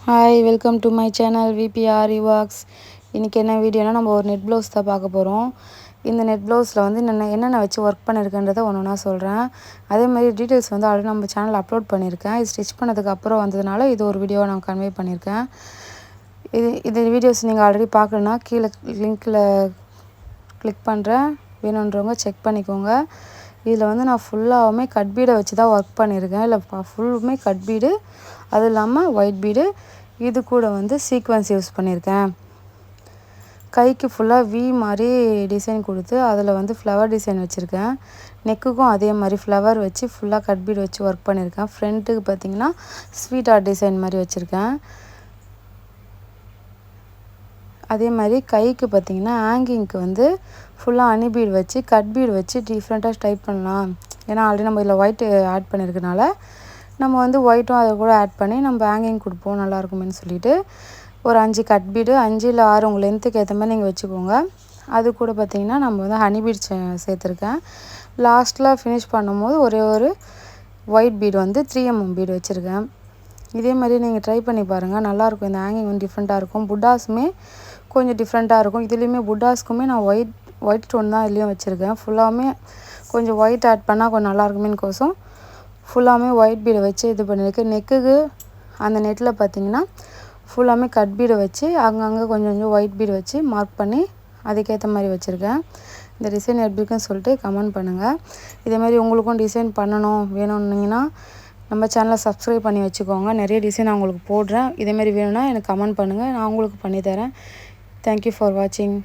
Hi welcome to my channel VBR ரிவாக்ஸ். இன்றைக்கி என்ன வீடியோனா நம்ம ஒரு நெட் ப்ளவுஸ் தான் பார்க்க போகிறோம். இந்த நெட் ப்ளவுஸில் வந்து என்னென்ன வச்சு ஒர்க் பண்ணியிருக்கேன்றதை ஒன்று ஒன்றா சொல்கிறேன். அதே மாதிரி டீட்டெயில்ஸ் வந்து ஆல்ரெடி நம்ம சேனலில் அப்லோட் பண்ணியிருக்கேன். இது ஸ்டிச் பண்ணதுக்கு அப்புறம் வந்ததுனால இது ஒரு வீடியோவை நான் கன்வே பண்ணியிருக்கேன். இது வீடியோஸ் நீங்கள் ஆல்ரெடி பார்க்கணுன்னா கீழே லிங்க்கில் கிளிக் பண்ணுறேன், வேணுன்றவங்க செக் பண்ணிக்கோங்க. இதில் வந்து நான் ஃபுல்லாகவுமே கட் பீடை வச்சு தான் ஒர்க் பண்ணியிருக்கேன். இல்லை ஃபுல்லுமே கட் பீடு, அது இல்லாமல் ஒயிட் பீடு, இது கூட வந்து சீக்வன்ஸ் யூஸ் பண்ணியிருக்கேன். கைக்கு ஃபுல்லாக வி மாதிரி டிசைன் கொடுத்து அதில் வந்து ஃப்ளவர் டிசைன் வச்சுருக்கேன். நெக்குக்கும் அதே மாதிரி ஃப்ளவர் வச்சு ஃபுல்லாக கட் பீடு வச்சு ஒர்க் பண்ணியிருக்கேன். ஃப்ரண்ட்டுக்கு பார்த்திங்கன்னா ஸ்வீட் ஆர்ட் டிசைன் மாதிரி வச்சுருக்கேன். அதே மாதிரி கைக்கு பார்த்திங்கன்னா ஹேங்கிங்க்கு வந்து ஃபுல்லாக ஹனி பீடு வச்சு கட் பீடு வச்சு டிஃப்ரெண்ட்டாக டைப் பண்ணலாம். ஏன்னா ஆல்ரெடி நம்ம இதில் ஒயிட் ஆட் பண்ணியிருக்கனால நம்ம வந்து ஒயிட்டும் அதை கூட ஆட் பண்ணி நம்ம ஹேங்கிங் கொடுப்போம் நல்லாயிருக்குமேனு சொல்லிவிட்டு ஒரு 5 கட் பீடு, 5 இல்லை 6 உங்கள் லென்த்துக்கு ஏற்ற மாதிரி நீங்கள் வச்சுக்கோங்க. அது கூட பார்த்திங்கன்னா நம்ம வந்து ஹனி பீட் சேர்த்துருக்கேன். லாஸ்ட்டில் ஃபினிஷ் பண்ணும்போது ஒரே ஒரு ஒயிட் பீடு வந்து 3mm பீடு வச்சுருக்கேன். இதே மாதிரி நீங்கள் ட்ரை பண்ணி பாருங்கள், நல்லாயிருக்கும். இந்த ஹேங்கிங் வந்து டிஃப்ரெண்ட்டாக இருக்கும். புட்டாஸுமே கொஞ்சம் டிஃப்ரெண்ட்டாக இருக்கும். இதுலேயுமே புட்டாஸ்க்குமே நான் ஒயிட் ஸ்டோன் தான் இதுலேயும் வச்சுருக்கேன். ஃபுல்லாமே கொஞ்சம் ஒயிட் ஆட் பண்ணால் கொஞ்சம் நல்லாயிருக்குமேனு கோசம் ஃபுல்லாமே ஒயிட் பீடை வச்சு இது பண்ணியிருக்கேன். நெக்குக்கு அந்த நெட்டில் பார்த்திங்கன்னா ஃபுல்லாமே கட் பீடை வச்சு அங்கங்கே கொஞ்சம் கொஞ்சம் ஒயிட் பீடு வச்சு மார்க் பண்ணி அதுக்கேற்ற மாதிரி வச்சுருக்கேன். இந்த டிசைன் எப்படி இருக்குன்னு சொல்லிட்டு கமெண்ட் பண்ணுங்கள். இதேமாதிரி உங்களுக்கும் டிசைன் பண்ணணும் வேணும்னிங்கன்னா நம்ம சேனலை சப்ஸ்கிரைப் பண்ணி வச்சுக்கோங்க. நிறைய டிசைன் நான் உங்களுக்கு போடுறேன். இதேமாரி வேணும்னா எனக்கு கமெண்ட் பண்ணுங்கள், நான் உங்களுக்கு பண்ணித்தரேன். தேங்க்யூ ஃபார் வாட்சிங்.